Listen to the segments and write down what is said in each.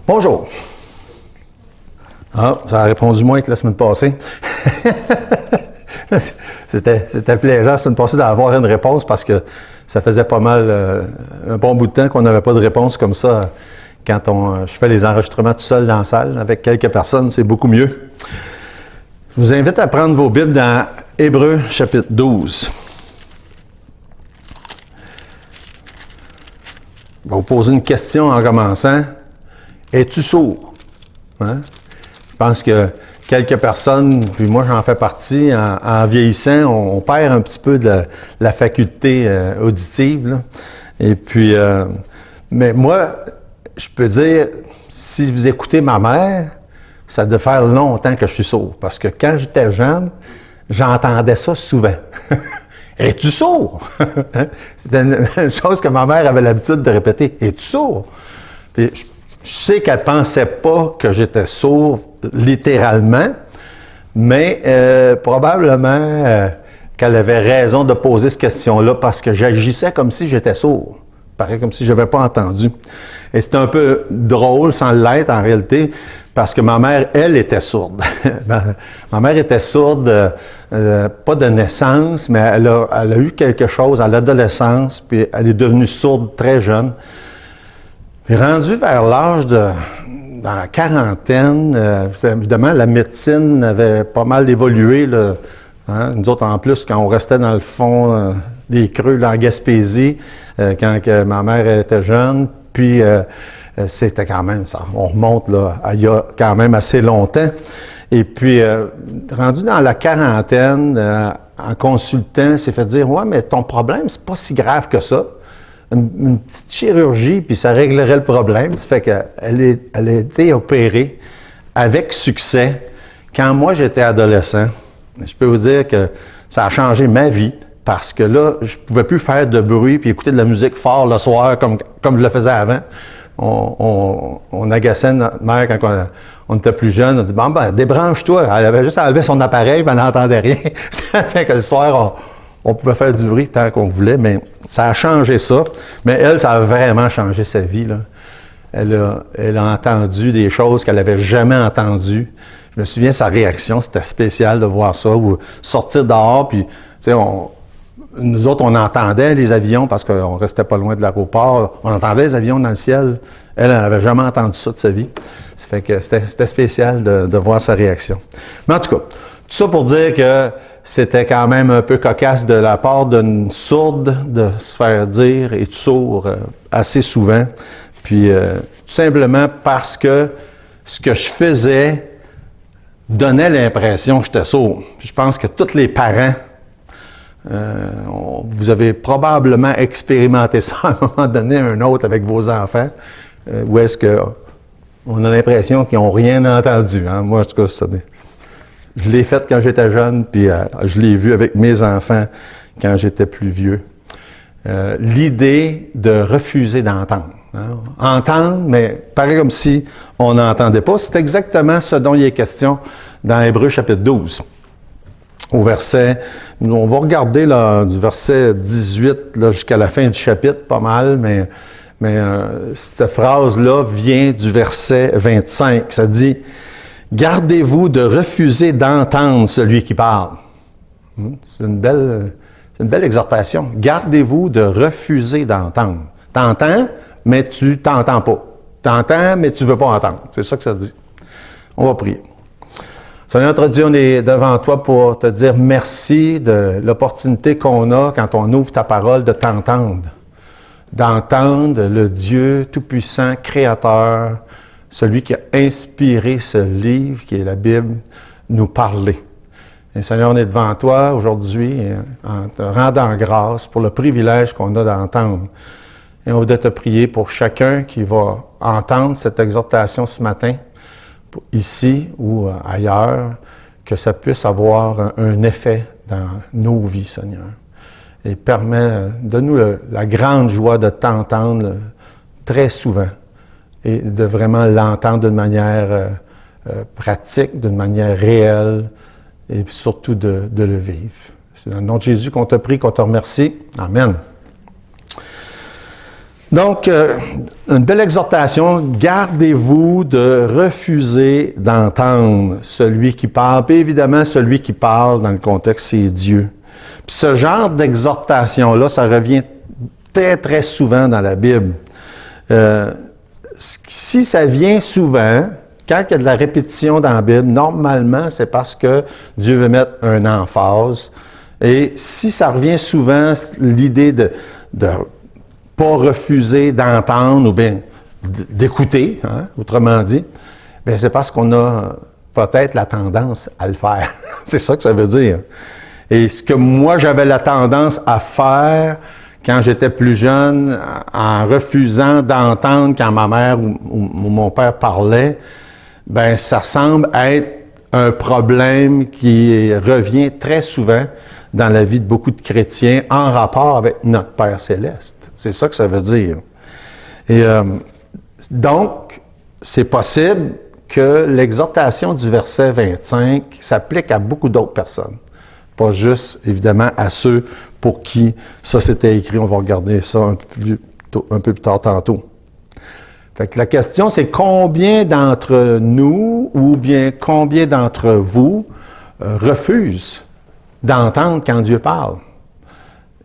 Bonjour. Ah, ça a répondu moins que la semaine passée. C'était plaisant la semaine passée d'avoir une réponse parce que ça faisait pas mal, un bon bout de temps qu'on n'avait pas de réponse comme ça. Quand je fais les enregistrements tout seul dans la salle, avec quelques personnes, c'est beaucoup mieux. Je vous invite à prendre vos Bibles dans Hébreux chapitre 12. Je vais vous poser une question en commençant. Es-tu sourd? Hein? Je pense que quelques personnes, puis moi j'en fais partie, en vieillissant, on perd un petit peu de la faculté auditive. Là. Et puis, mais moi, je peux dire, si vous écoutez ma mère, ça doit faire longtemps que je suis sourd. Parce que quand j'étais jeune, j'entendais ça souvent. Es-tu sourd? C'était une chose que ma mère avait l'habitude de répéter. Es-tu sourd? Puis, je sais qu'elle ne pensait pas que j'étais sourd littéralement, mais probablement qu'elle avait raison de poser cette question-là parce que j'agissais comme si j'étais sourd. Pareil comme si je n'avais pas entendu. Et c'est un peu drôle sans l'être en réalité, parce que ma mère, elle, était sourde. Ma mère était sourde, pas de naissance, mais elle a eu quelque chose à l'adolescence, puis elle est devenue sourde très jeune. Puis rendue vers l'âge dans la quarantaine, évidemment, la médecine avait pas mal évolué. Là, hein? Nous autres, en plus, quand on restait dans le fond des creux, là, en Gaspésie, quand ma mère était jeune, puis c'était quand même, ça, on remonte là, il y a quand même assez longtemps. Et puis, rendu dans la quarantaine, en consultant, elle s'est fait dire « Ouais, mais ton problème, c'est pas si grave que ça. Une petite chirurgie, puis ça réglerait le problème. » Ça fait qu'elle a été opérée avec succès quand moi, j'étais adolescent. Je peux vous dire que ça a changé ma vie parce que là, je ne pouvais plus faire de bruit puis écouter de la musique fort le soir comme je le faisais avant. On agaçait notre mère quand on était plus jeune. On dit « Bon, ben, débranche-toi. » Elle avait juste à enlever son appareil, puis elle n'entendait rien. Ça fait que le soir, on pouvait faire du bruit tant qu'on voulait, mais ça a changé ça. Mais elle, ça a vraiment changé sa vie, là. Elle a entendu des choses qu'elle n'avait jamais entendues. Je me souviens de sa réaction, c'était spécial de voir ça, ou sortir dehors, puis, tu sais, nous autres, on entendait les avions parce qu'on restait pas loin de l'aéroport. On entendait les avions dans le ciel. Elle n'avait jamais entendu ça de sa vie. Ça fait que c'était spécial de voir sa réaction. Mais en tout cas, tout ça pour dire que c'était quand même un peu cocasse de la part d'une sourde de se faire dire « es-tu sourd » assez souvent. Puis tout simplement parce que ce que je faisais donnait l'impression que j'étais sourd. Puis je pense que tous les parents, vous avez probablement expérimenté ça à un moment donné, un autre avec vos enfants, où est-ce qu'on a l'impression qu'ils n'ont rien entendu. Hein? Moi, en tout cas, je l'ai fait quand j'étais jeune, puis je l'ai vu avec mes enfants quand j'étais plus vieux. L'idée de refuser d'entendre. Hein? Entendre, mais pareil comme si on n'entendait pas. C'est exactement ce dont il est question dans Hébreux chapitre 12. Au verset, on va regarder là, du verset 18 là, jusqu'à la fin du chapitre, pas mal, mais cette phrase-là vient du verset 25. Ça dit « Gardez-vous de refuser d'entendre celui qui parle. » C'est une belle exhortation. Gardez-vous de refuser d'entendre. T'entends, mais tu t'entends pas. T'entends, mais tu veux pas entendre. C'est ça que ça dit. On va prier. Seigneur notre Dieu, on est devant toi pour te dire merci de l'opportunité qu'on a quand on ouvre ta parole de t'entendre. D'entendre le Dieu tout-puissant, créateur, celui qui a inspiré ce livre qui est la Bible, nous parler. Et Seigneur, on est devant toi aujourd'hui en te rendant grâce pour le privilège qu'on a d'entendre. Et on voudrait te prier pour chacun qui va entendre cette exhortation ce matin, ici ou ailleurs, que ça puisse avoir un effet dans nos vies, Seigneur. Et donne-nous la grande joie de t'entendre très souvent et de vraiment l'entendre d'une manière pratique, d'une manière réelle et surtout de le vivre. C'est dans le nom de Jésus qu'on te prie, qu'on te remercie. Amen. Donc, une belle exhortation, gardez-vous de refuser d'entendre celui qui parle. Puis évidemment, celui qui parle, dans le contexte, c'est Dieu. Puis ce genre d'exhortation-là, ça revient très, très souvent dans la Bible. Si ça vient souvent, quand il y a de la répétition dans la Bible, normalement, c'est parce que Dieu veut mettre un emphase. Et si ça revient souvent, l'idée de pas refuser d'entendre ou bien d'écouter, hein, autrement dit, bien c'est parce qu'on a peut-être la tendance à le faire. C'est ça que ça veut dire. Et ce que moi, j'avais la tendance à faire quand j'étais plus jeune, en refusant d'entendre quand ma mère ou mon père parlait, bien, ça semble être un problème qui revient très souvent dans la vie de beaucoup de chrétiens en rapport avec notre Père céleste. C'est ça que ça veut dire. Et donc, c'est possible que l'exhortation du verset 25 s'applique à beaucoup d'autres personnes. Pas juste, évidemment, à ceux pour qui ça s'était écrit. On va regarder ça un peu plus tard tantôt. Fait que la question, c'est combien d'entre nous ou bien combien d'entre vous refusent d'entendre quand Dieu parle?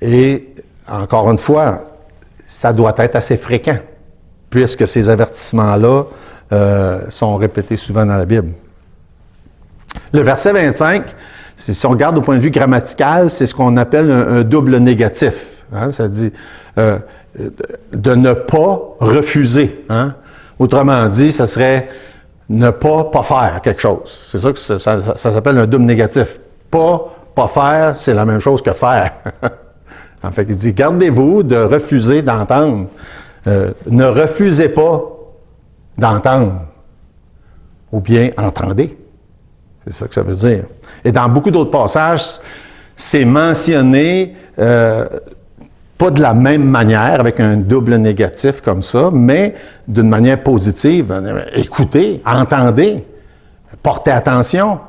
Et encore une fois, ça doit être assez fréquent, puisque ces avertissements-là sont répétés souvent dans la Bible. Le verset 25, si on regarde au point de vue grammatical, c'est ce qu'on appelle un double négatif. Hein? Ça dit de ne pas refuser. Hein? Autrement dit, ça serait ne pas faire quelque chose. C'est ça que ça s'appelle un double négatif. Pas faire, c'est la même chose que faire. En fait, il dit, gardez-vous de refuser d'entendre. Ne refusez pas d'entendre. Ou bien entendez. C'est ça que ça veut dire. Et dans beaucoup d'autres passages, c'est mentionné, pas de la même manière, avec un double négatif comme ça, mais d'une manière positive. Écoutez, entendez, portez attention.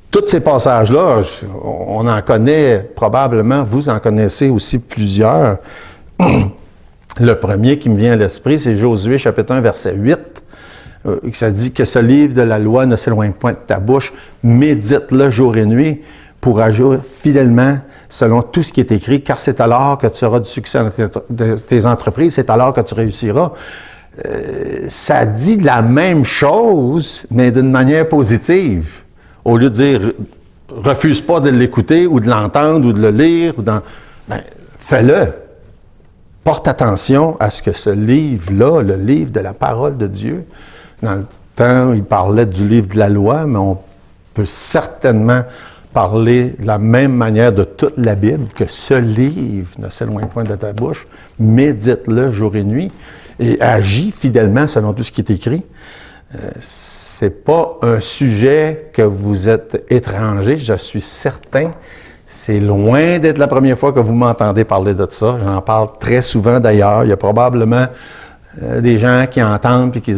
Tous ces passages-là, on en connaît probablement, vous en connaissez aussi plusieurs. Le premier qui me vient à l'esprit, c'est Josué, chapitre 1, verset 8. Ça dit que ce livre de la loi ne s'éloigne point de ta bouche, médite-le jour et nuit pour agir fidèlement selon tout ce qui est écrit, car c'est alors que tu auras du succès dans tes entreprises, c'est alors que tu réussiras. Ça dit la même chose, mais d'une manière positive. Au lieu de dire « refuse pas de l'écouter ou de l'entendre ou de le lire », fais-le. Porte attention à ce que ce livre-là, le livre de la parole de Dieu, dans le temps, il parlait du livre de la loi, mais on peut certainement parler de la même manière de toute la Bible, que ce livre ne s'éloigne point de ta bouche, médite-le jour et nuit, et agis fidèlement selon tout ce qui est écrit. C'est pas un sujet que vous êtes étranger, je suis certain. C'est loin d'être la première fois que vous m'entendez parler de ça. J'en parle très souvent d'ailleurs. Il y a probablement des gens qui entendent et qui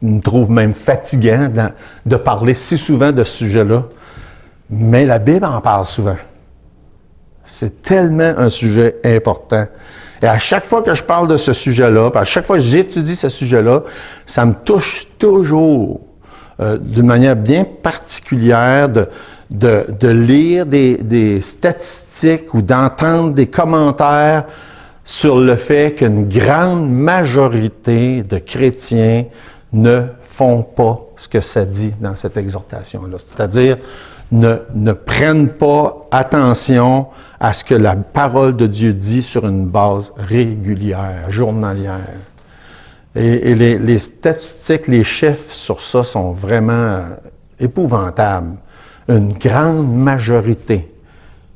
me trouvent même fatigant de parler si souvent de ce sujet-là. Mais la Bible en parle souvent. C'est tellement un sujet important. Et à chaque fois que je parle de ce sujet-là, à chaque fois que j'étudie ce sujet-là, ça me touche toujours d'une manière bien particulière de lire des statistiques ou d'entendre des commentaires sur le fait qu'une grande majorité de chrétiens ne font pas ce que ça dit dans cette exhortation-là. C'est-à-dire, ne prennent pas attention à ce que la parole de Dieu dit sur une base régulière, journalière. Et les statistiques, les chiffres sur ça sont vraiment épouvantables. Une grande majorité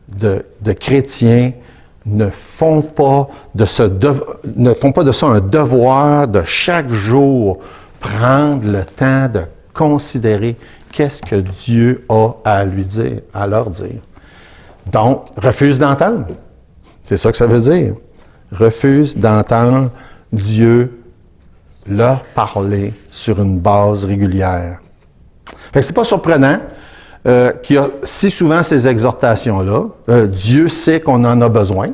de chrétiens ne font pas de ça un devoir de chaque jour prendre le temps de considérer qu'est-ce que Dieu a à leur dire. Donc, refuse d'entendre. C'est ça que ça veut dire. Refuse d'entendre Dieu leur parler sur une base régulière. Fait que c'est pas surprenant qu'il y a si souvent ces exhortations-là. Dieu sait qu'on en a besoin.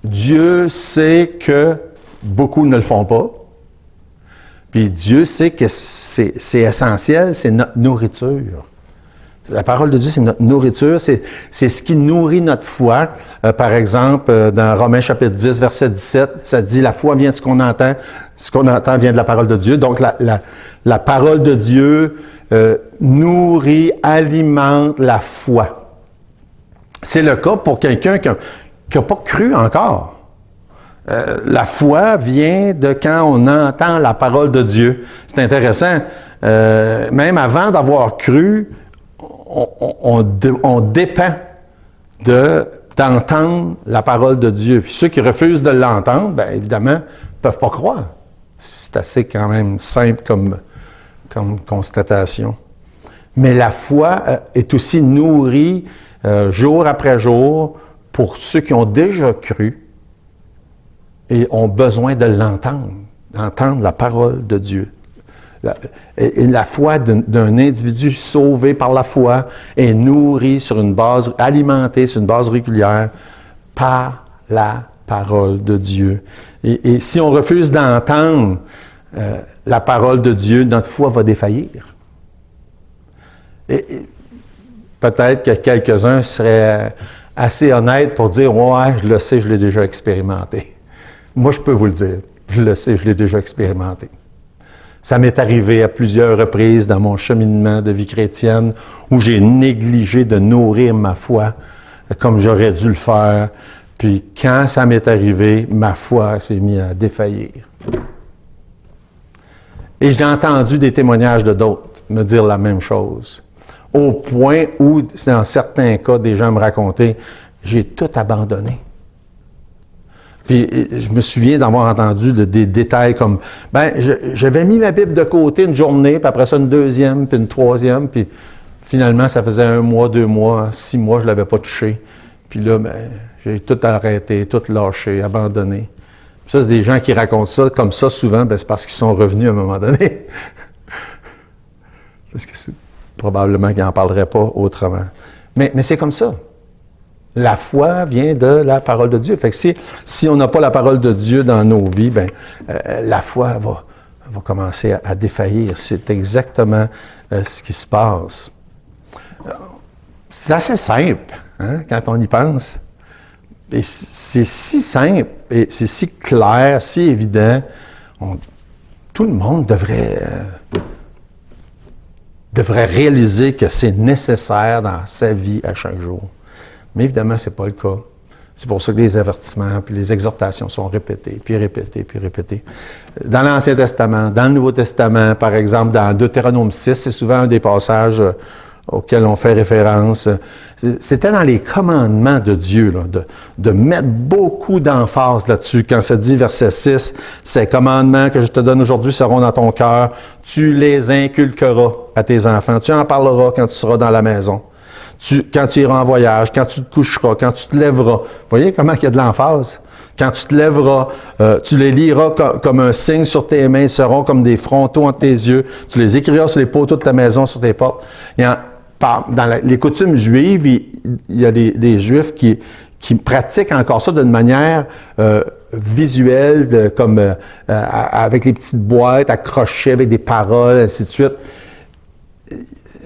Dieu sait que beaucoup ne le font pas. Puis Dieu sait que c'est essentiel, c'est notre nourriture. La parole de Dieu, c'est notre nourriture, c'est ce qui nourrit notre foi. Par exemple, dans Romains chapitre 10, verset 17, ça dit « La foi vient de ce qu'on entend vient de la parole de Dieu. » Donc, la parole de Dieu nourrit, alimente la foi. C'est le cas pour quelqu'un qui n'a pas cru encore. La foi vient de quand on entend la parole de Dieu. C'est intéressant. Même avant d'avoir cru, on dépend d'entendre la parole de Dieu. Puis ceux qui refusent de l'entendre, bien évidemment, ne peuvent pas croire. C'est assez quand même simple comme constatation. Mais la foi est aussi nourrie jour après jour pour ceux qui ont déjà cru et ont besoin de l'entendre, d'entendre la parole de Dieu. Et la foi d'un individu sauvé par la foi est nourrie sur une base, alimentée sur une base régulière par la parole de Dieu. Et si on refuse d'entendre la parole de Dieu, notre foi va défaillir. Et peut-être que quelques-uns seraient assez honnêtes pour dire « Ouais, je le sais, je l'ai déjà expérimenté. » Moi, je peux vous le dire. Je le sais, je l'ai déjà expérimenté. Ça m'est arrivé à plusieurs reprises dans mon cheminement de vie chrétienne où j'ai négligé de nourrir ma foi comme j'aurais dû le faire. Puis quand ça m'est arrivé, ma foi s'est mise à défaillir. Et j'ai entendu des témoignages de d'autres me dire la même chose. Au point où, dans certains cas, des gens me racontaient, j'ai tout abandonné. Puis je me souviens d'avoir entendu des détails comme, j'avais mis ma Bible de côté une journée, puis après ça une deuxième, puis une troisième, puis finalement ça faisait 1 mois, 2 mois, 6 mois, je ne l'avais pas touché. Puis là, j'ai tout arrêté, tout lâché, abandonné. Puis ça, c'est des gens qui racontent ça comme ça souvent, c'est parce qu'ils sont revenus à un moment donné. Parce que c'est probablement qu'ils n'en parleraient pas autrement. Mais c'est comme ça. La foi vient de la parole de Dieu. Fait que si on n'a pas la parole de Dieu dans nos vies, la foi va commencer à défaillir. C'est exactement ce qui se passe. C'est assez simple, hein, quand on y pense. Et c'est si simple, et c'est si clair, si évident. Tout le monde devrait réaliser que c'est nécessaire dans sa vie à chaque jour. Mais évidemment, ce n'est pas le cas. C'est pour ça que les avertissements puis les exhortations sont répétées, puis répétées, puis répétées. Dans l'Ancien Testament, dans le Nouveau Testament, par exemple, dans Deutéronome 6, c'est souvent un des passages auxquels on fait référence. C'était dans les commandements de Dieu, là, de mettre beaucoup d'emphase là-dessus. Quand ça dit, verset 6, « Ces commandements que je te donne aujourd'hui seront dans ton cœur. Tu les inculqueras à tes enfants. Tu en parleras quand tu seras dans la maison. Quand tu iras en voyage, quand tu te coucheras, quand tu te lèveras. » Vous voyez comment il y a de l'emphase? Quand tu te lèveras, tu les liras comme un signe sur tes mains, ils seront comme des frontaux entre tes yeux. Tu les écriras sur les poteaux de ta maison, sur tes portes. Dans les coutumes juives, il y a des Juifs qui pratiquent encore ça d'une manière visuelle, avec les petites boîtes accrochées avec des paroles, ainsi de suite.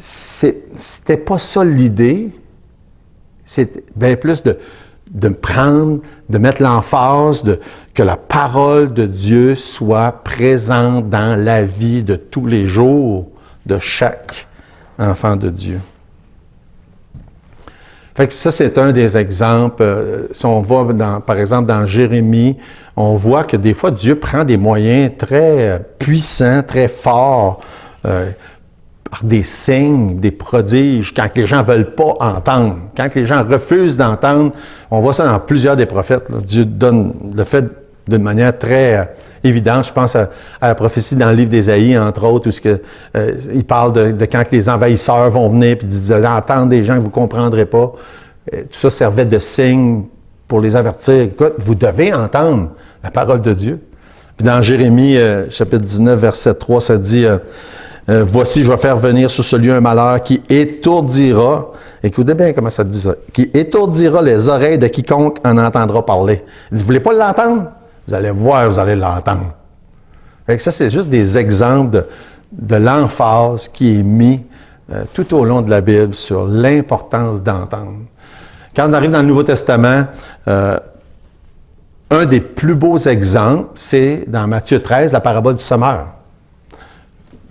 C'était pas ça l'idée. C'est bien plus de prendre, de mettre l'emphase, que la parole de Dieu soit présente dans la vie de tous les jours de chaque enfant de Dieu. Fait que ça, c'est un des exemples. Si on va, par exemple, dans Jérémie, on voit que des fois, Dieu prend des moyens très puissants, très forts, par des signes, des prodiges, quand les gens ne veulent pas entendre, quand les gens refusent d'entendre. On voit ça dans plusieurs des prophètes. Là. Dieu le fait d'une manière très évidente. Je pense à la prophétie dans le livre d'Ésaïe, entre autres, où il parle de quand les envahisseurs vont venir, puis vous allez entendre des gens que vous ne comprendrez pas. Tout ça servait de signe pour les avertir. Écoute, vous devez entendre la parole de Dieu. Puis dans Jérémie, chapitre 19, verset 3, ça dit Voici, je vais faire venir sur ce lieu un malheur qui étourdira. Écoutez bien comment ça dit ça. Qui étourdira les oreilles de quiconque en entendra parler. Il dit, vous voulez pas l'entendre? Vous allez voir, vous allez l'entendre. Fait que ça, c'est juste des exemples de l'emphase qui est mis tout au long de la Bible sur l'importance d'entendre. Quand on arrive dans le Nouveau Testament, un des plus beaux exemples, c'est dans Matthieu 13, la parabole du semeur.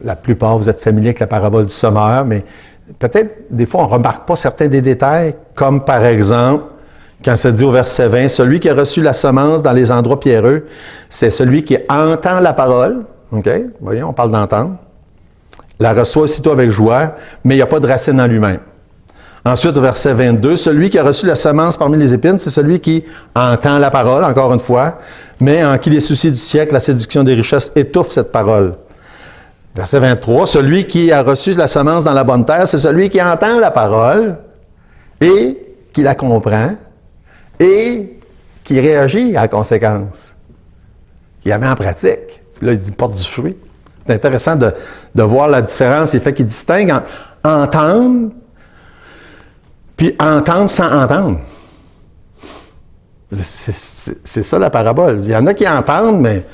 La plupart, vous êtes familiers avec la parabole du semeur, mais peut-être, des fois, on ne remarque pas certains des détails, comme par exemple, quand ça dit au verset 20, « Celui qui a reçu la semence dans les endroits pierreux, c'est celui qui entend la parole. » OK? Vous voyez, on parle d'entendre. La reçoit aussitôt avec joie, mais il n'y a pas de racine en lui-même. Ensuite, au verset 22, « Celui qui a reçu la semence parmi les épines, c'est celui qui entend la parole, encore une fois, mais en qui les soucis du siècle, la séduction des richesses étouffent cette parole. » Verset 23, « Celui qui a reçu la semence dans la bonne terre, c'est celui qui entend la parole et qui la comprend et qui réagit à la conséquence, qui la met en pratique. » Puis là, il dit « porte du fruit ». C'est intéressant de voir la différence, le fait qu'il distingue entre entendre puis entendre sans entendre. C'est ça la parabole. Il y en a qui entendent, mais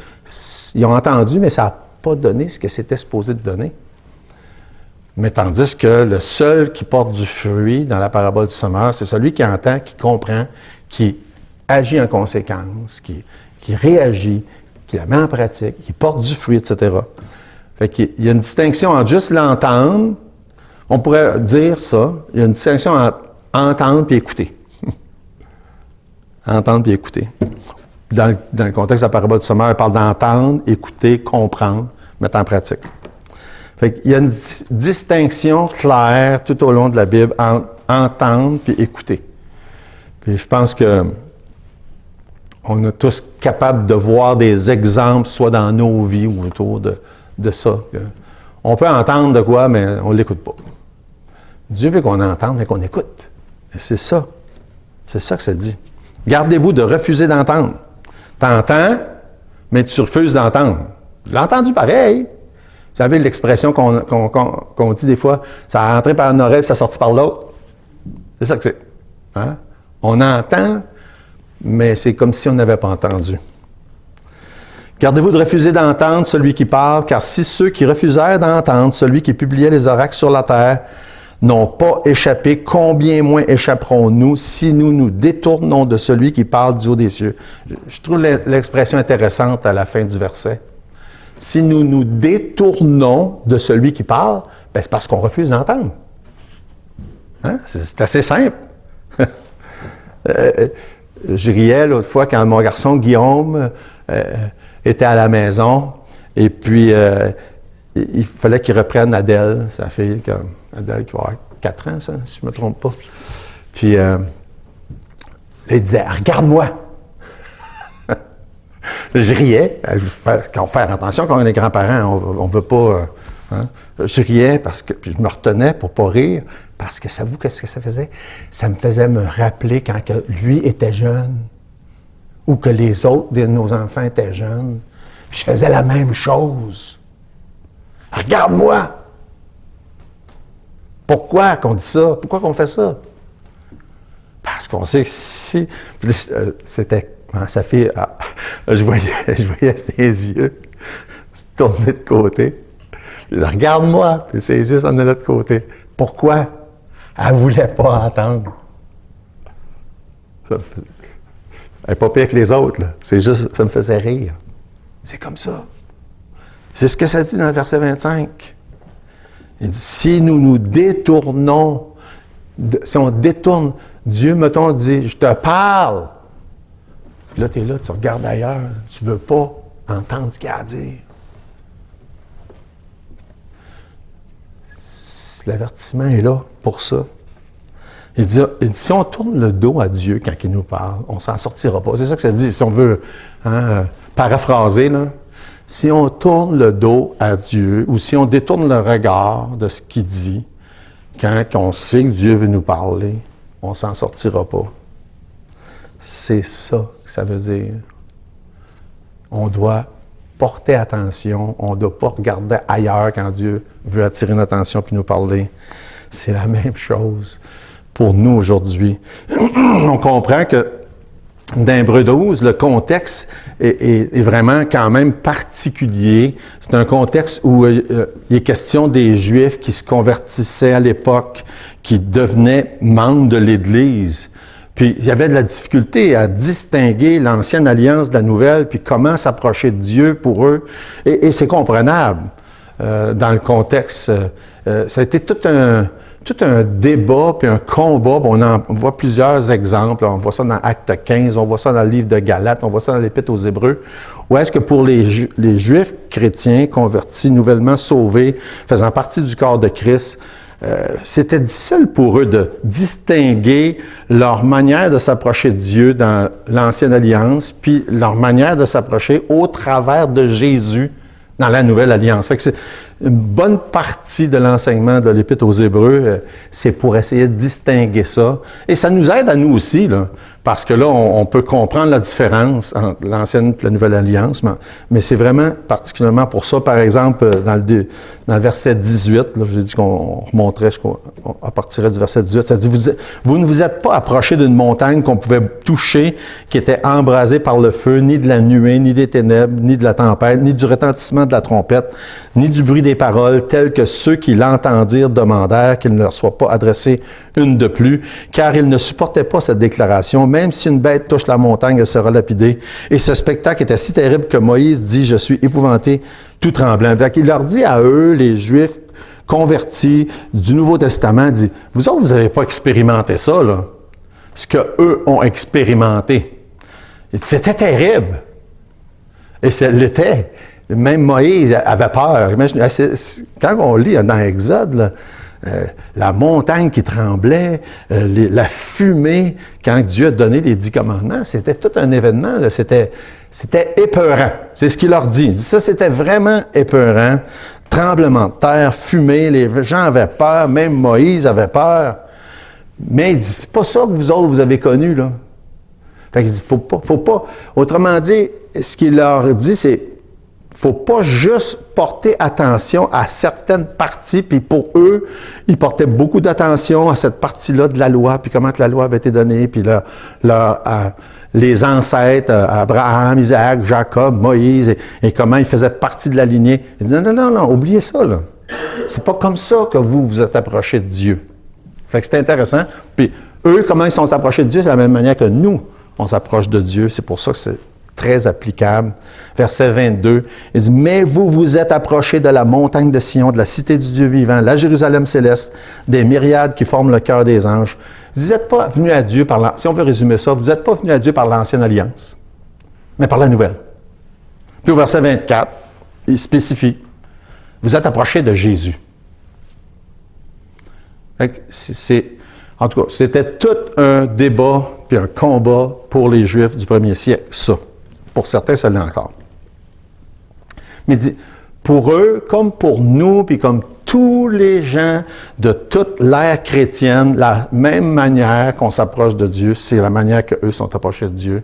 ils ont entendu, mais ça n'a pas donné ce que c'était supposé de donner. Mais tandis que le seul qui porte du fruit dans la parabole du semeur, c'est celui qui entend, qui comprend, qui agit en conséquence, qui réagit, qui la met en pratique, qui porte du fruit, etc. Fait qu'il y a une distinction entre juste l'entendre, on pourrait dire ça, il y a une distinction entre entendre puis écouter. Entendre puis écouter. Dans le contexte de la parabole du semeur, elle parle d'entendre, écouter, comprendre, mettre en pratique. Fait qu'il y a une distinction claire tout au long de la Bible entre entendre puis écouter. Puis je pense que on est tous capables de voir des exemples, soit dans nos vies ou autour de ça. On peut entendre de quoi, mais on ne l'écoute pas. Dieu veut qu'on entende, mais qu'on écoute. C'est ça. C'est ça que ça dit. Gardez-vous de refuser d'entendre. T'entends, mais tu refuses d'entendre. Je l'ai entendu pareil. Vous savez l'expression qu'on dit des fois, ça a rentré par une oreille et ça a sorti par l'autre. C'est ça que c'est. Hein? On entend, mais c'est comme si on n'avait pas entendu. Gardez-vous de refuser d'entendre celui qui parle, car si ceux qui refusèrent d'entendre celui qui publiait les oracles sur la terre n'ont pas échappé, combien moins échapperons-nous si nous nous détournons de celui qui parle du haut des cieux? Je trouve l'expression intéressante à la fin du verset. Si nous nous détournons de celui qui parle, ben c'est parce qu'on refuse d'entendre. Hein? C'est assez simple. Je riais l'autre fois quand mon garçon Guillaume était à la maison et puis il fallait qu'il reprenne Adèle, sa fille, Adèle qui va avoir 4 ans, ça, si je ne me trompe pas. Puis il disait « Regarde-moi! » Je riais. Quand on fait attention quand on est grands-parents, on ne veut pas... Hein? Je riais parce que je me retenais pour ne pas rire, parce que savez-vous qu'est-ce que ça faisait? Ça me faisait me rappeler quand que lui était jeune ou que les autres de nos enfants étaient jeunes. Puis je faisais la même chose. Regarde-moi! Pourquoi qu'on dit ça? Pourquoi qu'on fait ça? Parce qu'on sait que si... C'était... Sa fille, je voyais ses yeux se tourner de côté. Je disais, regarde-moi! Puis ses yeux s'en allaient de l'autre côté. Pourquoi? Elle ne voulait pas entendre. Elle n'est pas pire que les autres, là. C'est juste, ça me faisait rire. C'est comme ça. C'est ce que ça dit dans le verset 25. Il dit, si nous nous détournons, si on détourne, Dieu, mettons, dit, je te parle. Puis là, tu es là, tu regardes ailleurs, tu ne veux pas entendre ce qu'il y a à dire. L'avertissement est là pour ça. Il dit, si on tourne le dos à Dieu quand il nous parle, on ne s'en sortira pas. C'est ça que ça dit, si on veut paraphraser, là. Si on tourne le dos à Dieu, ou si on détourne le regard de ce qu'il dit, quand on sait que Dieu veut nous parler, on ne s'en sortira pas. C'est ça que ça veut dire. On doit porter attention. On ne doit pas regarder ailleurs quand Dieu veut attirer notre attention puis nous parler. C'est la même chose pour nous aujourd'hui. On comprend que dans Hébreux 12, le contexte est vraiment quand même particulier. C'est un contexte où il est question des Juifs qui se convertissaient à l'époque, qui devenaient membres de l'Église. Puis il y avait de la difficulté à distinguer l'ancienne alliance de la nouvelle, puis comment s'approcher de Dieu pour eux. Et c'est comprenable dans le contexte. Ça a été tout un débat, puis un combat. On voit plusieurs exemples. On voit ça dans Acte 15, on voit ça dans le livre de Galates, on voit ça dans l'Épître aux Hébreux. Où est-ce que pour les Juifs chrétiens convertis, nouvellement sauvés, faisant partie du corps de Christ, c'était difficile pour eux de distinguer leur manière de s'approcher de Dieu dans l'Ancienne Alliance, puis leur manière de s'approcher au travers de Jésus dans la Nouvelle Alliance. Fait que c'est une bonne partie de l'enseignement de l'Épître aux Hébreux, c'est pour essayer de distinguer ça. Et ça nous aide à nous aussi, là, parce que là, on peut comprendre la différence entre l'Ancienne et la Nouvelle Alliance, mais c'est vraiment particulièrement pour ça, par exemple, dans le verset 18, là, j'ai dit qu'on remonterait, à partir du verset 18, ça dit, vous ne vous êtes pas approchés d'une montagne qu'on pouvait toucher, qui était embrasée par le feu, ni de la nuée, ni des ténèbres, ni de la tempête, ni du retentissement de la trompette, ni du bruit des paroles, tels que ceux qui l'entendirent demandèrent qu'il ne leur soit pas adressé une de plus, car ils ne supportaient pas cette déclaration. Même si une bête touche la montagne, elle sera lapidée. Et ce spectacle était si terrible que Moïse dit, je suis épouvanté, tout tremblant. Il leur dit à eux, les Juifs convertis du Nouveau Testament, dit, vous autres, vous n'avez pas expérimenté ça, là. Ce qu'eux ont expérimenté. C'était terrible. Et ça l'était. Même Moïse avait peur. Imaginez, quand on lit dans Exode, là, la montagne qui tremblait, la fumée, quand Dieu a donné les 10 commandements, c'était tout un événement. Là, c'était épeurant. C'est ce qu'il leur dit. Il dit ça, c'était vraiment épeurant. Tremblement de terre, fumée, les gens avaient peur, même Moïse avait peur. Mais il dit, c'est pas ça que vous autres, vous avez connu, là. Fait qu'il dit, faut pas. Autrement dit, ce qu'il leur dit, c'est, faut pas juste porter attention à certaines parties, puis pour eux, ils portaient beaucoup d'attention à cette partie-là de la loi, puis comment que la loi avait été donnée, puis les ancêtres, Abraham, Isaac, Jacob, Moïse, et comment ils faisaient partie de la lignée. Ils disaient, non, oubliez ça, là. C'est pas comme ça que vous vous êtes approchés de Dieu. Fait que c'est intéressant. Puis eux, comment ils sont approchés de Dieu, c'est de la même manière que nous, on s'approche de Dieu. C'est pour ça que c'est très applicable. Verset 22, il dit, « Mais vous vous êtes approchés de la montagne de Sion, de la cité du Dieu vivant, la Jérusalem céleste, des myriades qui forment le cœur des anges. » Vous n'êtes pas venus à Dieu par si on veut résumer ça, vous n'êtes pas venus à Dieu par l'Ancienne Alliance, mais par la Nouvelle. Puis au verset 24, il spécifie, « Vous êtes approchés de Jésus. » En tout cas, c'était tout un débat puis un combat pour les Juifs du premier siècle, ça. Pour certains, ça l'est encore. Mais il dit, pour eux, comme pour nous, puis comme tous les gens de toute l'ère chrétienne, la même manière qu'on s'approche de Dieu, c'est la manière qu'eux sont approchés de Dieu.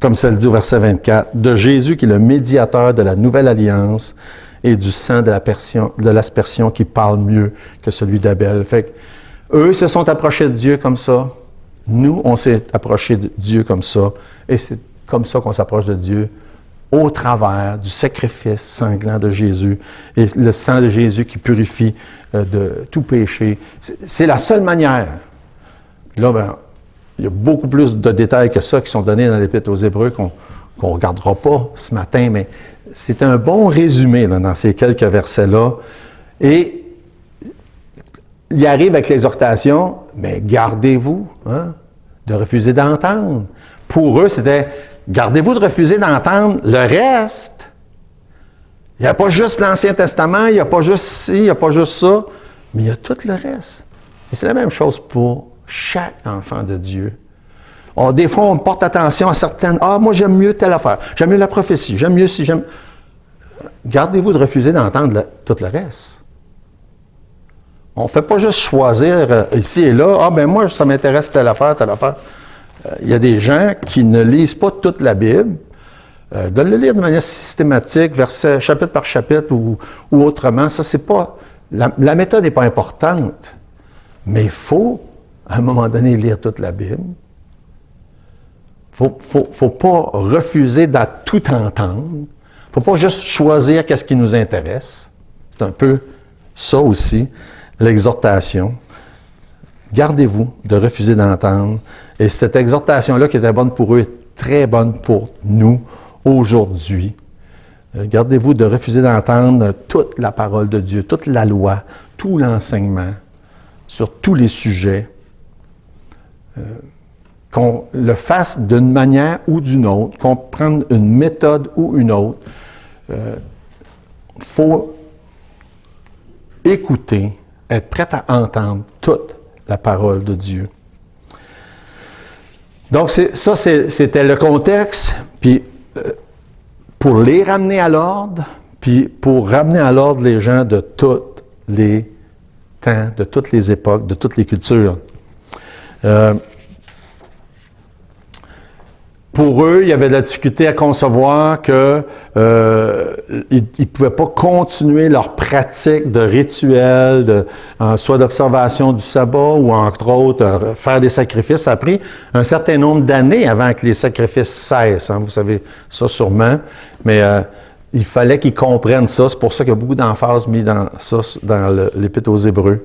Comme ça le dit au verset 24, de Jésus qui est le médiateur de la nouvelle alliance et du sang de l'aspersion qui parle mieux que celui d'Abel. Fait que eux se sont approchés de Dieu comme ça. Nous, on s'est approchés de Dieu comme ça. Et c'est comme ça qu'on s'approche de Dieu, au travers du sacrifice sanglant de Jésus et le sang de Jésus qui purifie de tout péché. C'est la seule manière. Là, il y a beaucoup plus de détails que ça qui sont donnés dans l'Épître aux Hébreux qu'on ne regardera pas ce matin, mais c'est un bon résumé là, dans ces quelques versets-là. Et il arrive avec l'exhortation, mais gardez-vous de refuser d'entendre. Pour eux, c'était gardez-vous de refuser d'entendre le reste. Il n'y a pas juste l'Ancien Testament, il n'y a pas juste ci, il n'y a pas juste ça, mais il y a tout le reste. Et c'est la même chose pour chaque enfant de Dieu. Des fois, on porte attention à certaines. Moi, j'aime mieux telle affaire. J'aime mieux la prophétie. J'aime mieux si j'aime. Gardez-vous de refuser d'entendre tout le reste. On ne fait pas juste choisir ici et là. Moi, ça m'intéresse telle affaire, telle affaire. Il y a des gens qui ne lisent pas toute la Bible, de le lire de manière systématique, verset, chapitre par chapitre ou autrement. Ça, c'est pas... La méthode n'est pas importante, mais il faut, à un moment donné, lire toute la Bible. Faut pas refuser d'à tout entendre. Faut pas juste choisir qu'est-ce qui nous intéresse. C'est un peu ça aussi, l'exhortation. Gardez-vous de refuser d'entendre. Et cette exhortation-là qui était bonne pour eux est très bonne pour nous aujourd'hui. Gardez-vous de refuser d'entendre toute la parole de Dieu, toute la loi, tout l'enseignement sur tous les sujets. Qu'on le fasse d'une manière ou d'une autre, qu'on prenne une méthode ou une autre. Il faut écouter, être prêt à entendre toute la parole de Dieu. Donc, c'était le contexte, puis pour les ramener à l'ordre, puis pour ramener à l'ordre les gens de tous les temps, de toutes les époques, de toutes les cultures. Pour eux, il y avait de la difficulté à concevoir qu'ils ne pouvaient pas continuer leur pratique de rituels, soit d'observation du sabbat ou, entre autres, faire des sacrifices. Ça a pris un certain nombre d'années avant que les sacrifices cessent. Hein, vous savez ça sûrement. Mais il fallait qu'ils comprennent ça. C'est pour ça qu'il y a beaucoup d'emphase mise dans ça, dans l'Épître aux Hébreux.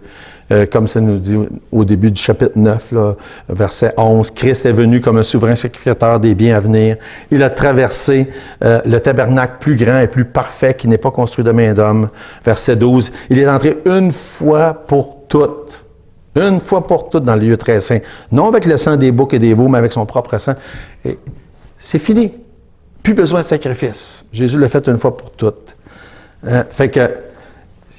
Comme ça nous dit au début du chapitre 9, là, verset 11, « Christ est venu comme un souverain sacrificateur des biens à venir. Il a traversé le tabernacle plus grand et plus parfait qui n'est pas construit de main d'homme. » Verset 12, « Il est entré une fois pour toutes. » Une fois pour toutes dans le lieu très saint. Non avec le sang des boucs et des veaux, mais avec son propre sang. Et c'est fini. Plus besoin de sacrifice. Jésus l'a fait une fois pour toutes. Fait que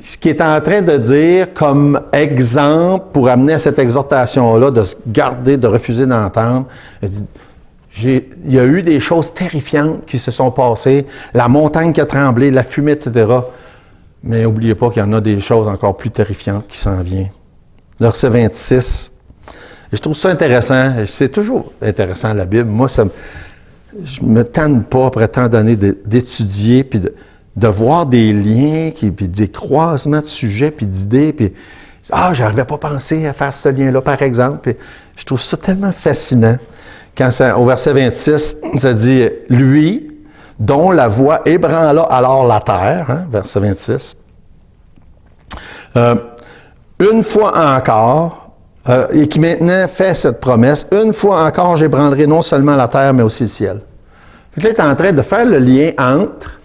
ce qu'il est en train de dire comme exemple pour amener à cette exhortation-là, de se garder, de refuser d'entendre, il dit, il y a eu des choses terrifiantes qui se sont passées, la montagne qui a tremblé, la fumée, etc. Mais n'oubliez pas qu'il y en a des choses encore plus terrifiantes qui s'en viennent. Verset 26. Et je trouve ça intéressant. C'est toujours intéressant, la Bible. Moi, je me tanne pas, après tant d'années, d'étudier, puis de voir des liens, puis des croisements de sujets, puis d'idées, puis « Ah, j'arrivais pas à penser à faire ce lien-là, par exemple. » Puis je trouve ça tellement fascinant. Quand au verset 26, ça dit « Lui, dont la voix ébranla alors la terre, hein, verset 26. Une fois encore, et qui maintenant fait cette promesse, « Une fois encore, j'ébranlerai non seulement la terre, mais aussi le ciel. » Puis là, il est en train de faire le lien entre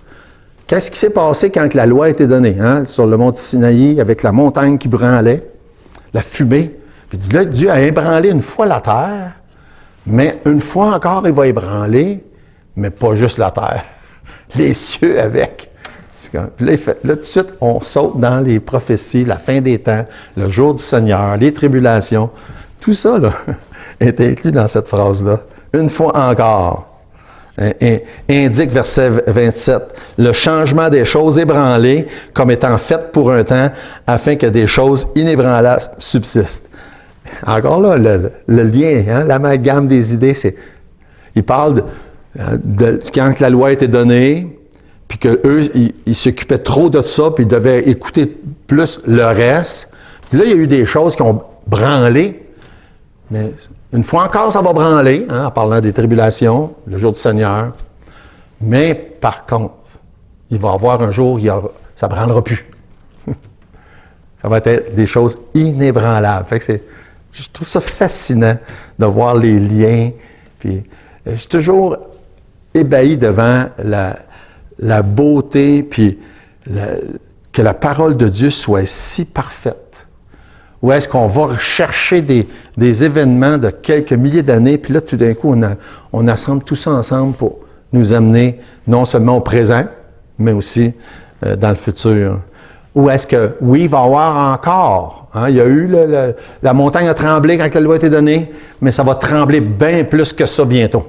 qu'est-ce qui s'est passé quand la loi a été donnée, hein, sur le mont Sinaï, avec la montagne qui branlait, la fumée. Puis il dit là, Dieu a ébranlé une fois la terre, mais une fois encore, il va ébranler, mais pas juste la terre, les cieux avec. Puis là, tout de suite, on saute dans les prophéties, la fin des temps, le jour du Seigneur, les tribulations. Tout ça, là, est inclus dans cette phrase-là. Une fois encore. Indique, verset 27, le changement des choses ébranlées comme étant faites pour un temps, afin que des choses inébranlables subsistent. Encore là, le lien, hein, l'amalgame des idées, il parle de quand la loi a été donnée, puis qu'eux, ils s'occupaient trop de ça, puis ils devaient écouter plus le reste. Puis là, il y a eu des choses qui ont branlé, mais une fois encore, ça va branler, hein, en parlant des tribulations, le jour du Seigneur. Mais par contre, il va y avoir un jour, ça ne branlera plus. Ça va être des choses inébranlables. Fait que je trouve ça fascinant de voir les liens. Puis, je suis toujours ébahi devant la beauté, puis que la parole de Dieu soit si parfaite. Ou est-ce qu'on va chercher des événements de quelques milliers d'années, puis là, tout d'un coup, on assemble tout ça ensemble pour nous amener non seulement au présent, mais aussi dans le futur. Ou est-ce que, oui, il va y avoir encore, hein, il y a eu, la montagne a tremblé quand la loi a été donnée, mais ça va trembler bien plus que ça bientôt.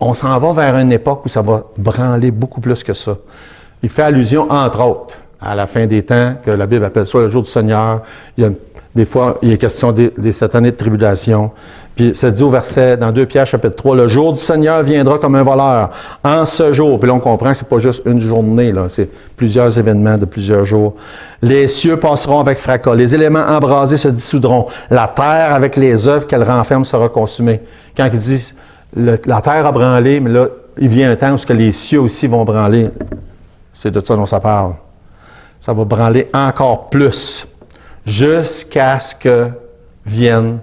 On s'en va vers une époque où ça va branler beaucoup plus que ça. Il fait allusion, entre autres, à la fin des temps, que la Bible appelle ça le jour du Seigneur. Il y a Des fois, il est question des 7 années de tribulation. Puis ça dit au verset, dans 2 Pierre chapitre 3, « Le jour du Seigneur viendra comme un voleur. En ce jour, puis là on comprend que c'est pas juste une journée, là, c'est plusieurs événements de plusieurs jours. Les cieux passeront avec fracas, les éléments embrasés se dissoudront, la terre avec les œuvres qu'elle renferme sera consumée. » Quand ils disent « la terre a branlé », mais là, il vient un temps où les cieux aussi vont branler. C'est de ça dont ça parle. Ça va branler encore plus, jusqu'à ce que vienne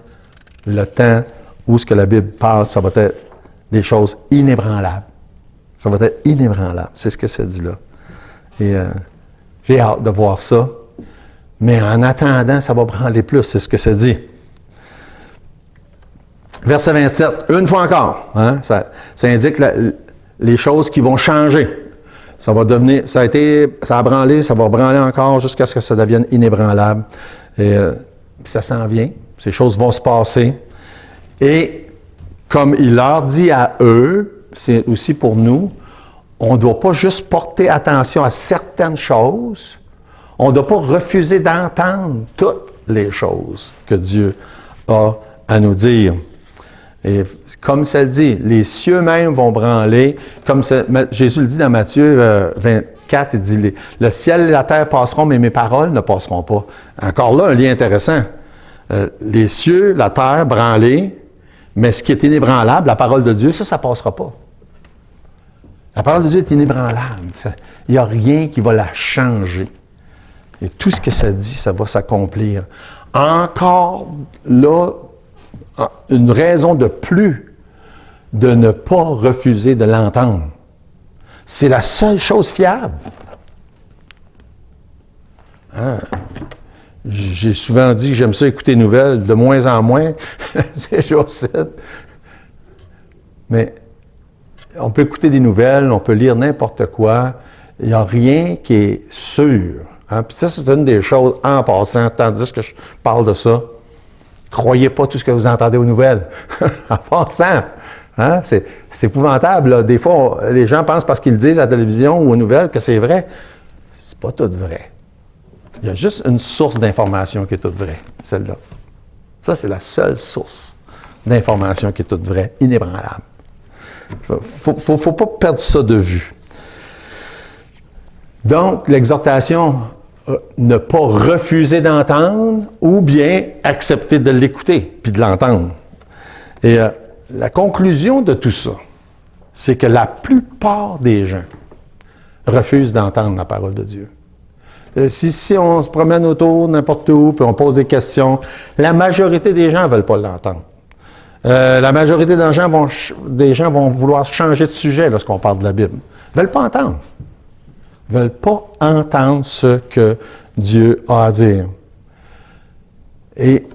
le temps où ce que la Bible parle, ça va être des choses inébranlables. Ça va être inébranlable. C'est ce que ça dit là. Et j'ai hâte de voir ça. Mais en attendant, ça va branler plus. C'est ce que ça dit. Verset 27, une fois encore. Hein, ça indique les choses qui vont changer. Ça va devenir, ça a branlé, ça va branler encore jusqu'à ce que ça devienne inébranlable. Et ça s'en vient. Ces choses vont se passer. Et comme il leur dit à eux, c'est aussi pour nous, on ne doit pas juste porter attention à certaines choses. On ne doit pas refuser d'entendre toutes les choses que Dieu a à nous dire. Et comme ça le dit, les cieux même vont branler. Comme Jésus le dit dans Matthieu 24, il dit, le ciel et la terre passeront, mais mes paroles ne passeront pas. Encore là, un lien intéressant. Les cieux, la terre, branler, mais ce qui est inébranlable, la parole de Dieu, ça ne passera pas. La parole de Dieu est inébranlable. Il n'y a rien qui va la changer. Et tout ce que ça dit, ça va s'accomplir. Encore là, une raison de plus de ne pas refuser de l'entendre. C'est la seule chose fiable. Hein? J'ai souvent dit que j'aime ça écouter les nouvelles, de moins en moins, ces jours-ci. Mais on peut écouter des nouvelles, on peut lire n'importe quoi. Il n'y a rien qui est sûr. Hein? Puis ça, c'est une des choses en passant, tandis que je parle de ça. Croyez pas tout ce que vous entendez aux nouvelles. En passant. Hein? C'est épouvantable. Là. Des fois, les gens pensent parce qu'ils le disent à la télévision ou aux nouvelles que c'est vrai. C'est pas tout vrai. Il y a juste une source d'information qui est toute vraie, celle-là. Ça, c'est la seule source d'information qui est toute vraie, inébranlable. Faut pas perdre ça de vue. Donc, l'exhortation, ne pas refuser d'entendre ou bien accepter de l'écouter puis de l'entendre. Et la conclusion de tout ça, c'est que la plupart des gens refusent d'entendre la parole de Dieu. Si on se promène autour, n'importe où, puis on pose des questions, la majorité des gens ne veulent pas l'entendre. La majorité des gens vont vouloir changer de sujet lorsqu'on parle de la Bible. Ils ne veulent pas entendre. Ils ne veulent pas entendre ce que Dieu a à dire. Et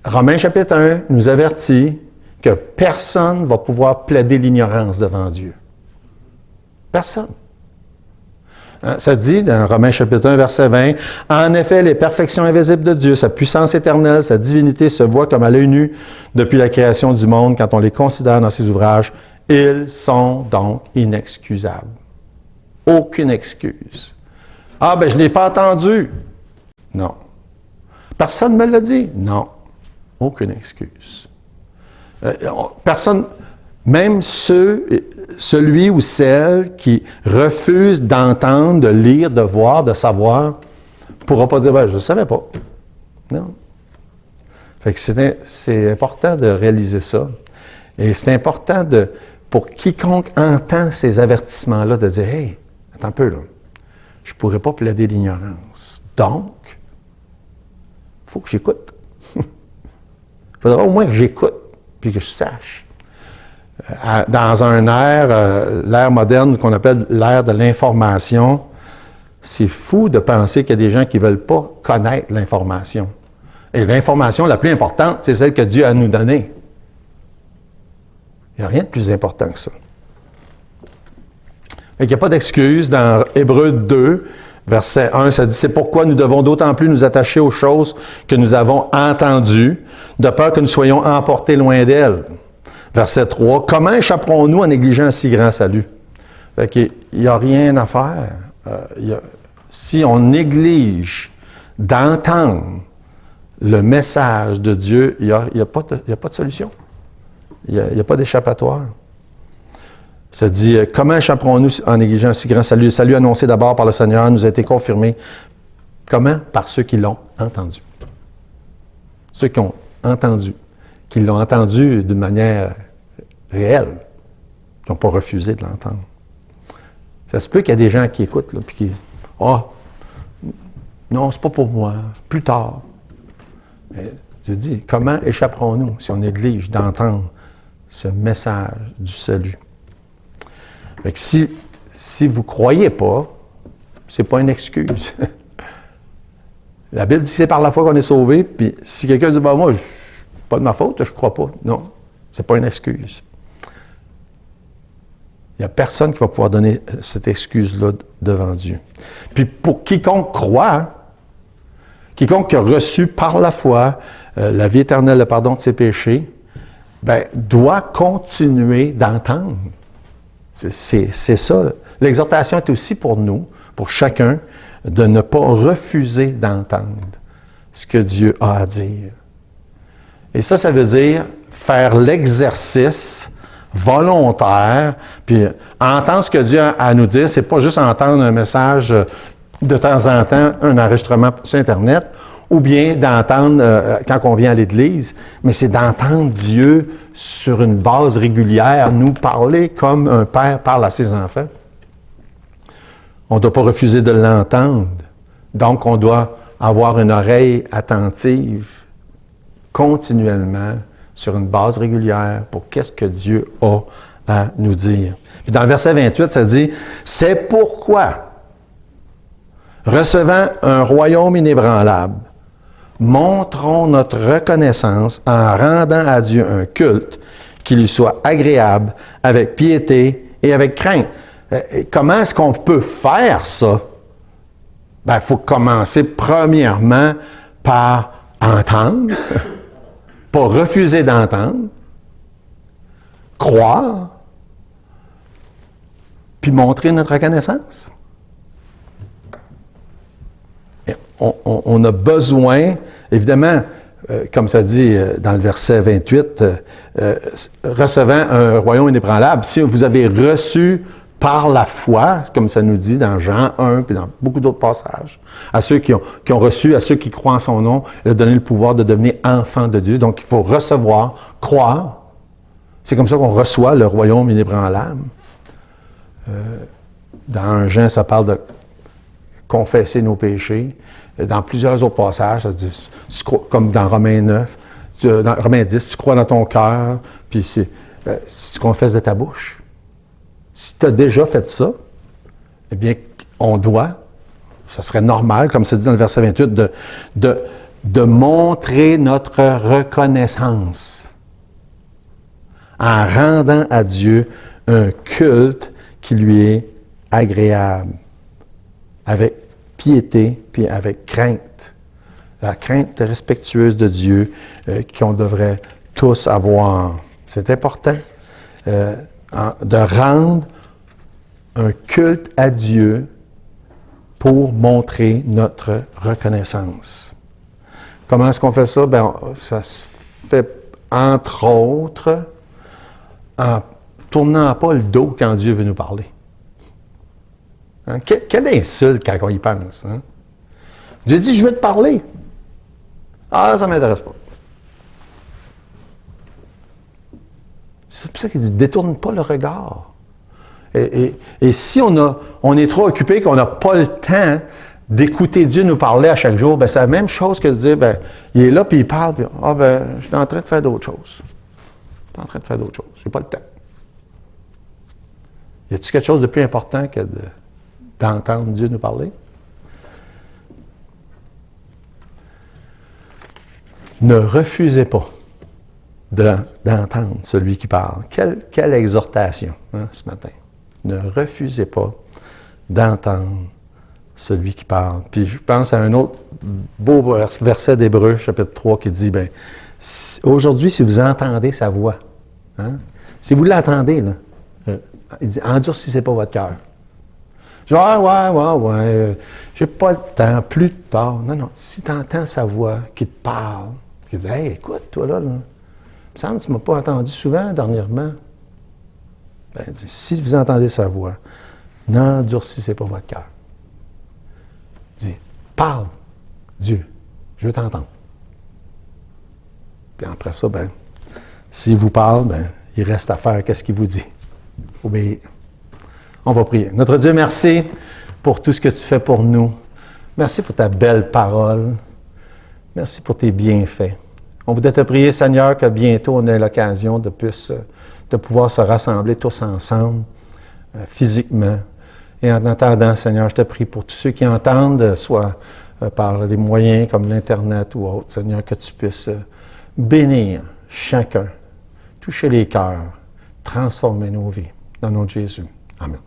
Romains chapitre 1 nous avertit que personne ne va pouvoir plaider l'ignorance devant Dieu. Personne. Ça dit dans Romains chapitre 1, verset 20, « En effet, les perfections invisibles de Dieu, sa puissance éternelle, sa divinité se voient comme à l'œil nu depuis la création du monde quand on les considère dans ses ouvrages. Ils sont donc inexcusables. » Aucune excuse. « Ah, ben je ne l'ai pas entendu. » Non. « Personne ne me l'a dit. » Non. Aucune excuse. Personne... Même celui ou celle qui refuse d'entendre, de lire, de voir, de savoir, ne pourra pas dire ben, « je ne savais pas ». Non. Fait que c'est important de réaliser ça. Et c'est important pour quiconque entend ces avertissements-là de dire « Hey, attends un peu là, je ne pourrais pas plaider l'ignorance. Donc, il faut que j'écoute. Il faudra au moins que j'écoute, puis que je sache. » Dans un ère, l'ère moderne qu'on appelle l'ère de l'information, c'est fou de penser qu'il y a des gens qui ne veulent pas connaître l'information. Et l'information la plus importante, c'est celle que Dieu a à nous donner. Il n'y a rien de plus important que ça. Il n'y a pas d'excuse. Dans Hébreux 2, verset 1, ça dit « C'est pourquoi nous devons d'autant plus nous attacher aux choses que nous avons entendues, de peur que nous soyons emportés loin d'elles. » Verset 3, « Comment échapperons-nous en négligeant un si grand salut? » Il n'y a rien à faire. Si on néglige d'entendre le message de Dieu, il n'y a pas de solution. Il n'y a pas d'échappatoire. Ça dit, comment échapperons-nous en négligeant un si grand salut? Le salut annoncé d'abord par le Seigneur nous a été confirmé. Comment? Par ceux qui l'ont entendu. Ceux qui ont entendu. Qui l'ont entendu d'une manière réelle. Qui n'ont pas refusé de l'entendre. Ça se peut qu'il y a des gens qui écoutent, là, puis qui... non, c'est pas pour moi. Plus tard. Mais Dieu dit, comment échapperons-nous si on néglige d'entendre ce message du salut? Fait que si vous ne croyez pas, c'est pas une excuse. La Bible dit que c'est par la foi qu'on est sauvé, puis si quelqu'un dit, moi, pas de ma faute, je ne crois pas. Non, c'est pas une excuse. Il n'y a personne qui va pouvoir donner cette excuse-là devant Dieu. Puis pour quiconque croit, quiconque a reçu par la foi la vie éternelle, le pardon de ses péchés, doit continuer d'entendre. C'est ça. L'exhortation est aussi pour nous, pour chacun, de ne pas refuser d'entendre ce que Dieu a à dire. Et ça veut dire faire l'exercice volontaire, puis entendre ce que Dieu a à nous dire. C'est pas juste entendre un message de temps en temps, un enregistrement sur Internet, ou bien d'entendre quand on vient à l'Église, mais c'est d'entendre Dieu sur une base régulière, nous parler comme un père parle à ses enfants. On ne doit pas refuser de l'entendre. Donc, on doit avoir une oreille attentive continuellement sur une base régulière pour qu'est-ce que Dieu a à nous dire. Puis dans le verset 28, ça dit « C'est pourquoi, recevant un royaume inébranlable, montrons notre reconnaissance en rendant à Dieu un culte qui lui soit agréable, avec piété et avec crainte. » Comment est-ce qu'on peut faire ça? Il faut commencer premièrement par entendre, pas refuser d'entendre, croire, puis montrer notre reconnaissance. On a besoin, évidemment, comme ça dit dans le verset 28, recevant un royaume inébranlable, si vous avez reçu par la foi, comme ça nous dit dans Jean 1, puis dans beaucoup d'autres passages, à ceux qui ont reçu, à ceux qui croient en son nom, il a donné le pouvoir de devenir enfants de Dieu. Donc, il faut recevoir, croire. C'est comme ça qu'on reçoit le royaume inébranlable. Dans Jean, ça parle de confesser nos péchés. Dans plusieurs autres passages, ça dit, comme dans Romains 9, dans Romains 10, tu crois dans ton cœur, puis si tu confesses de ta bouche. Si tu as déjà fait ça, eh bien, on doit, ça serait normal, comme c'est dit dans le verset 28, de montrer notre reconnaissance en rendant à Dieu un culte qui lui est agréable, avec piété, puis avec crainte. La crainte respectueuse de Dieu qu'on devrait tous avoir. C'est important de rendre un culte à Dieu pour montrer notre reconnaissance. Comment est-ce qu'on fait ça? Ça se fait, entre autres, en tournant pas le dos quand Dieu veut nous parler. Hein? Quelle insulte quand on y pense. Hein? Dieu dit, je veux te parler. Ah, ça ne m'intéresse pas. C'est pour ça qu'il dit, détourne pas le regard. Et si on est trop occupé, qu'on n'a pas le temps d'écouter Dieu nous parler à chaque jour, c'est la même chose que de dire, il est là, puis il parle, puis je suis en train de faire d'autres choses. Je suis en train de faire d'autres choses. J'ai pas le temps. Y a-t-il quelque chose de plus important que d'entendre Dieu nous parler? Ne refusez pas d'entendre celui qui parle. Quelle exhortation ce matin. Ne refusez pas d'entendre celui qui parle. Puis je pense à un autre beau verset d'Hébreux, chapitre 3, qui dit, aujourd'hui, si vous entendez sa voix, si vous l'entendez, là, il dit, endurcissez pas votre cœur. dis, ouais, j'ai pas le temps, plus tard. Non, non, si tu entends sa voix qui te parle, qui dit, hey, écoute, toi là, il me semble que tu ne m'as pas entendu souvent dernièrement. Ben, il dit, si vous entendez sa voix, n'endurcissez pas votre cœur. Il dit, parle, Dieu, je veux t'entendre. Puis après ça, ben, s'il vous parle, ben, il reste à faire qu'est-ce qu'il vous dit. Obéir. On va prier. Notre Dieu, merci pour tout ce que tu fais pour nous. Merci pour ta belle parole. Merci pour tes bienfaits. On voudrait te prier, Seigneur, que bientôt on ait l'occasion de pouvoir se rassembler tous ensemble, physiquement. Et en attendant, Seigneur, je te prie pour tous ceux qui entendent, soit par les moyens comme l'Internet ou autre, Seigneur, que tu puisses bénir chacun, toucher les cœurs, transformer nos vies. Dans le nom de Jésus. Amen.